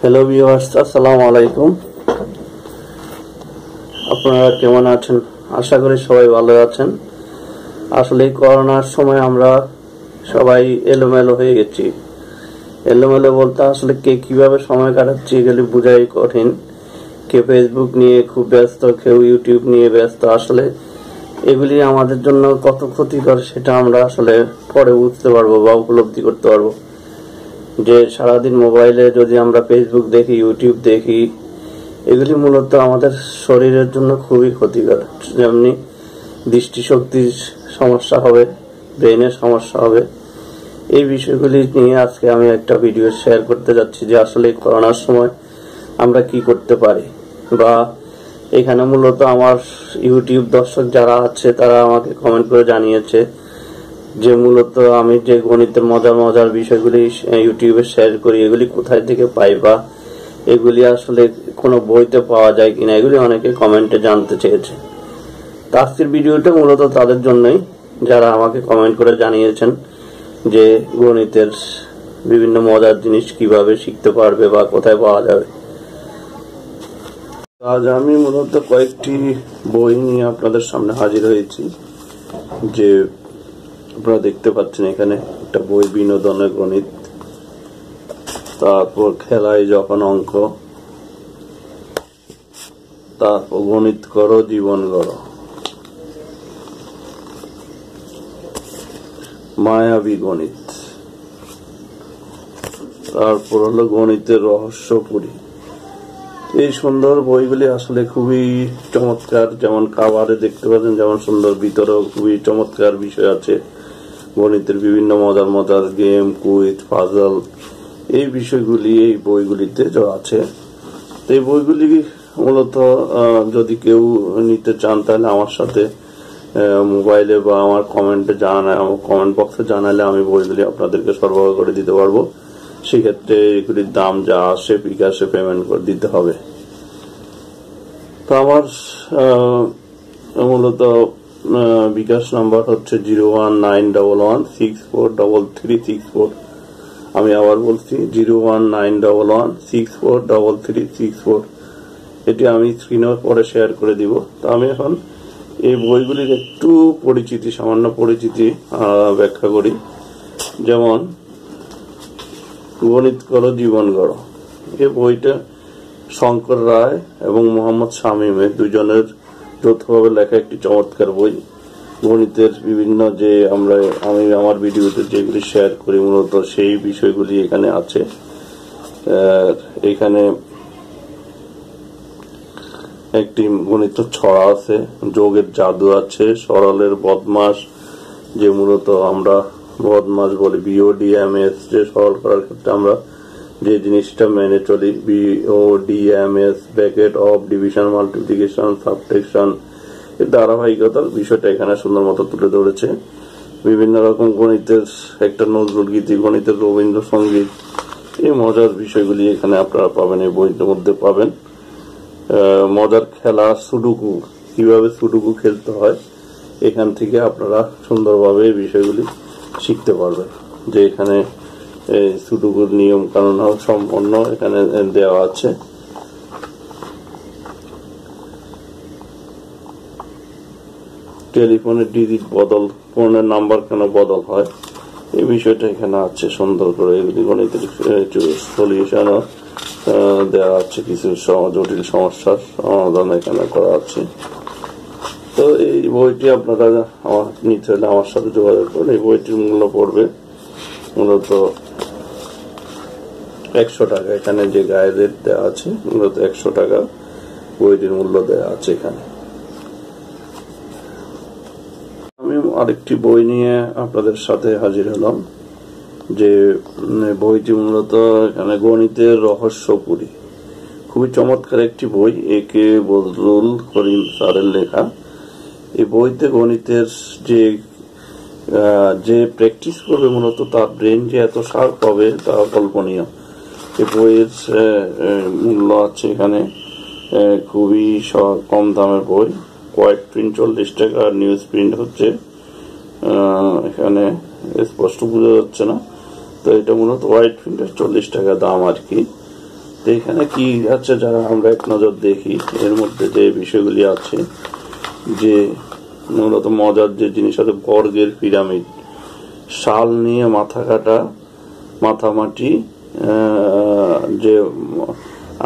Hello viewers, আসসালামু আলাইকুম। আপনারা কেমন আছেন? আশা করি সবাই ভালো আছেন। আসলে করোনার সময় আমরা সবাই এলোমেলো হয়ে গেছি। এলোমেলো বলতে আসলে কে কিভাবে সময় কাটাচ্ছে এগুলি বোঝাই কঠিন। কে ফেসবুক নিয়ে খুব ব্যস্ত, কেউ ইউটিউব নিয়ে ব্যস্ত। আসলে এগুলি আমাদের জন্য কত ক্ষতিকর সেটা আমরা আসলে পরে বুঝতে পারবো বা উপলব্ধি করতে পারবো। যে সারাদিন মোবাইলে যদি আমরা ফেসবুক দেখি, ইউটিউব দেখি, এগুলি মূলত আমাদের শরীরের জন্য খুবই ক্ষতিকর। যেমনি দৃষ্টিশক্তির সমস্যা হবে, ব্রেনের সমস্যা হবে। এই বিষয়গুলি নিয়ে আজকে আমি একটা ভিডিও শেয়ার করতে যাচ্ছি যে আসলে করোনার সময় আমরা কি করতে পারি। বা এখানে মূলত আমার ইউটিউব দর্শক যারা আছে তারা আমাকে কমেন্ট করে জানিয়েছে যে মূলত আমি যে গণিতের মজার বিষয়গুলি ইউটিউবে শেয়ার করি এগুলি কোথায় থেকে পাই বা এগুলি আসলে কোনো বইতে পাওয়া যায় কিনা, এগুলি অনেকে কমেন্টে জানতে চেয়েছে। তো আজকের ভিডিওটা মূলত তাদের জন্যই যারা আমাকে কমেন্ট করে জানিয়েছেন যে গণিতের বিভিন্ন মজার জিনিস কিভাবে শিখতে পারবে বা কোথায় পাওয়া যাবে। আজ আমি মূলত কয়েকটি বই নিয়ে আপনাদের সামনে হাজির হয়েছি। যে আপনারা দেখতে পাচ্ছেন এখানে একটা বই, বিনোদনের গণিত, তারপর খেলায় যখন অঙ্ক, তারপর গণিত করো জীবন গড়ো, মায়াবী গণিত, তারপর হলো গণিতের রহস্যপুরী। এই সুন্দর বইগুলি আসলে খুবই চমৎকার। যেমন কাভারে দেখতে পাচ্ছেন যেমন সুন্দর, ভিতরেও খুবই চমৎকার বিষয় আছে। গণিতের বিভিন্ন মজার গেম, কুইজ, পাজল, এই বিষয়গুলি এই বইগুলিতে আছে। এই বইগুলি মূলত যদি কেউ নিতে চান তাহলে আমার সাথে মোবাইলে বা আমার কমেন্টে কমেন্ট বক্সে জানালে আমি বইগুলি আপনাদেরকে সরবরাহ করে দিতে পারবো। সেক্ষেত্রে এগুলির দাম যা আসে বিকাশে পেমেন্ট করে দিতে হবে। তো আমার মূলত বিকাশ নাম্বার হচ্ছে 01911643364। আমি আবার বলছি 01911643364। এটি আমি স্ক্রিনের পরে শেয়ার করে দিব। তো আমি এখন এই বইগুলির একটু সামান্য পরিচিতি ব্যাখ্যা করি। যেমন গণিত করো জীবন গড়ো, এই বইটা শঙ্কর রায় এবং মোহাম্মদ শামীমের দুজনের যৌথভাবে লেখা একটি চমৎকার বই। গণিতের বিভিন্ন যে আমি আমার ভিডিওতে যেগুলি শেয়ার করি মূলত সেই বিষয়গুলি এখানে আছে। এখানে একটি গণিত ছড়া আছে, যোগের জাদু আছে, সরলের বদমাস, যে মূলত আমরা বদমাস বলি, BODMS, যে সরল করার ক্ষেত্রে আমরা যে জিনিসটা মেনে চলি, BODMS, bracket of, division, multiplication, subtraction, এর ধারাবাহিকতার বিষয়টা এখানে সুন্দর মতো তুলে ধরেছে। বিভিন্ন রকম গণিতের একটা নজরুল গীতি, গণিতের রবীন্দ্রসঙ্গীত, এই মজার বিষয়গুলি এখানে আপনারা পাবেন, এই বইটার মধ্যে পাবেন। মজার খেলা সুডুকু, কিভাবে সুডুকু খেলতে হয়, এখান থেকে আপনারা সুন্দরভাবে এই বিষয়গুলি শিখতে পারবেন। যে এখানে সুডুকুর নিয়ম কানুন সম্পন্ন এখানে দেওয়া আছে। টেলিফোনের ডিজিট বদল, ফোনের নাম্বার কেন বদল হয়, এই বিষয়টা এখানে আছে সুন্দর করে। এগুলি গণিতের সলিউশনও দেওয়া আছে, কিছু জটিল সমস্যার সমাধান এখানে করা আছে। তো এই বইটি আপনারা নিতে হলে আমার সাথে যোগাযোগ করুন। এই বইটির মূল্য পড়বে মূলত 100 টাকা। এখানে যে গায়ে রেট দেওয়া আছে মূলত 100 টাকা বইটির মূল্য দেওয়া আছে এখানে। আমি আরেকটি বই নিয়ে আপনাদের সাথে হাজির হলাম। যে বইটি মূলত এখানে গণিতের রহস্যপুরী, খুবই চমৎকার একটি বই, একে বজরুল করিম স্যারের লেখা। এই বইতে গণিতের যে প্র্যাকটিস করবে মূলত তার ব্রেন যে এত শার্প হবে তা কল্পনীয়। এই বইয়ের মূল্য আছে এখানে খুবই কম দামের বই। হোয়াইট প্রিন্ট 40 টাকা, আর নিউজ প্রিন্ট হচ্ছে এখানে স্পষ্ট বোঝা যাচ্ছে না, তো এটা মূলত হোয়াইট প্রিন্টের 40 টাকা দাম আর কি। তো এখানে কি আছে যারা আমরা এক নজর দেখি, এর মধ্যে যে বিষয়গুলি আছে, যে মূলত মজার যে জিনিস আছে, বর্গের পিরামিড, শাল নিয়ে মাথা কাটা, মাথামাটি, যে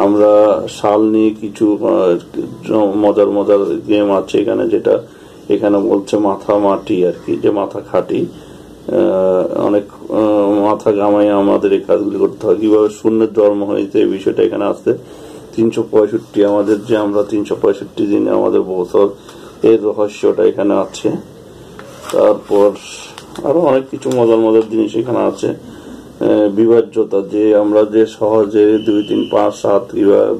আমরা শাল নিয়ে কিছু মজার মজার গেম আছে এখানে, যেটা এখানে বলছে মাথা মাটি আর কি, যে মাথা খাটি, অনেক মাথা ঘামাই আমাদের এই কাজগুলি করতে হয়। কিভাবে শূন্যের জন্ম হয়েছে এই বিষয়টা এখানে আসছে। 365 আমাদের যে আমরা 365 দিনে আমাদের বছর, এর রহস্যটা এখানে আছে। তারপর আরো অনেক কিছু মজার মজার জিনিস এখানে আছে। বিভাজ্যতা, যে আমরা যে সহজে 2, 3, 5, 7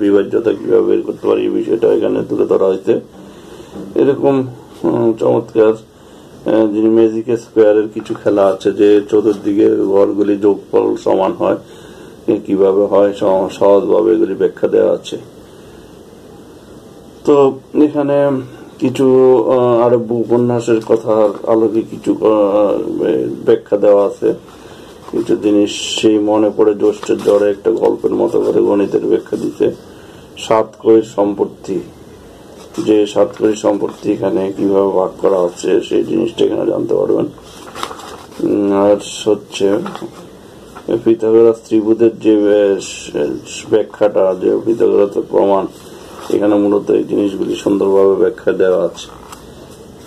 বিভাজ্যতা কিভাবে বের করতে পারি এই বিষয়টা এখানে তুলে ধরা হয়েছে। এরকম চমৎকার যিনি ম্যাজিক স্কোয়ারের কিছু খেলা আছে, যে চতুর্দিকে ঘরগুলি যোগফল সমান হয়, কিভাবে হয় সহজভাবে এগুলি ব্যাখ্যা দেওয়া আছে। তো এখানে কিছু আরব উপন্যাসের কথার আলোকে কিছু ব্যাখ্যা দেওয়া আছে। কিছু জিনিস সেই মনে পড়ে জ্যৈষ্ঠের জ্বরে একটা গল্পের মতো করে গণিতের ব্যাখ্যা দিতে। 7 কোটির সম্পত্তি, যে 7 কোটির সম্পত্তি এখানে কিভাবে ভাগ করা হচ্ছে সেই জিনিসটা এখানে জানতে পারবেন। আর হচ্ছে পিথাগোরাস ত্রিভুজের যে ব্যাখ্যাটা, যে পিথাগোরাসের প্রমাণ, এখানে মূলত এই জিনিসগুলি সুন্দরভাবে ব্যাখ্যা দেওয়া আছে।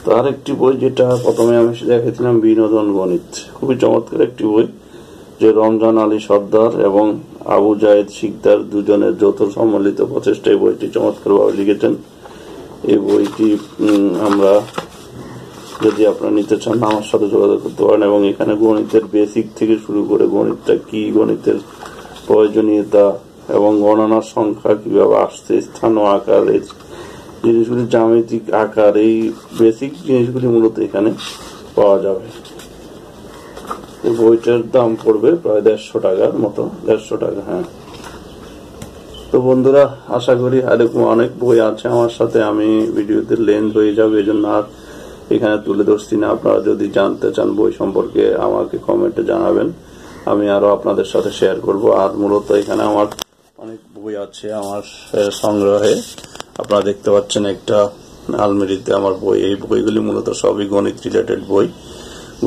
তার একটি বই যেটা প্রথমে আমি দেখেছিলাম, বিনোদন গণিত, খুবই চমৎকার একটি বই, যে রমজান আলী সর্দার এবং আবু জায়েদ শিকদার দুজনের যৌথ সম্মিলিত প্রচেষ্টায় বইটি চমৎকার ভাবে লিখেছেন। এই বইটি আমরা, যদি আপনারা নিতে চান, আমার সাথে যোগাযোগ করতে পারেন। এবং এখানে গণিতের বেসিক থেকে শুরু করে গণিতটা কি, গণিতের প্রয়োজনীয়তা এবং গণনার সংখ্যা কিভাবে আসছে, স্থান ও আকার, এই জিনিসগুলি, জ্যামিতিক আকার, এই বেসিক জিনিসগুলি মূলত এখানে পাওয়া যাবে। বইটার দাম পড়বে প্রায় 150 টাকার মতো, 150 টাকা। হ্যাঁ, তো বন্ধুরা, আশা করি এরকম অনেক বই আছে আমার সাথে, আমি ভিডিওতে লেন্থ হয়ে যাবে, এই জন্য আর এখানে তুলে ধরছি না। আপনারা যদি জানতে চান বই সম্পর্কে আমাকে কমেন্টে জানাবেন, আমি আরো আপনাদের সাথে শেয়ার করব। আর মূলত এখানে আমার অনেক বই আছে আমার সংগ্রহে, আপনারা দেখতে পাচ্ছেন একটা আলমারিতে আমার বই। এই বইগুলি মূলত সবই গণিত রিলেটেড বই,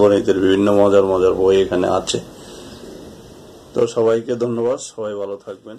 গণিতের বিভিন্ন মজার মজার বই এখানে আছে। তো সবাইকে ধন্যবাদ, সবাই ভালো থাকবেন।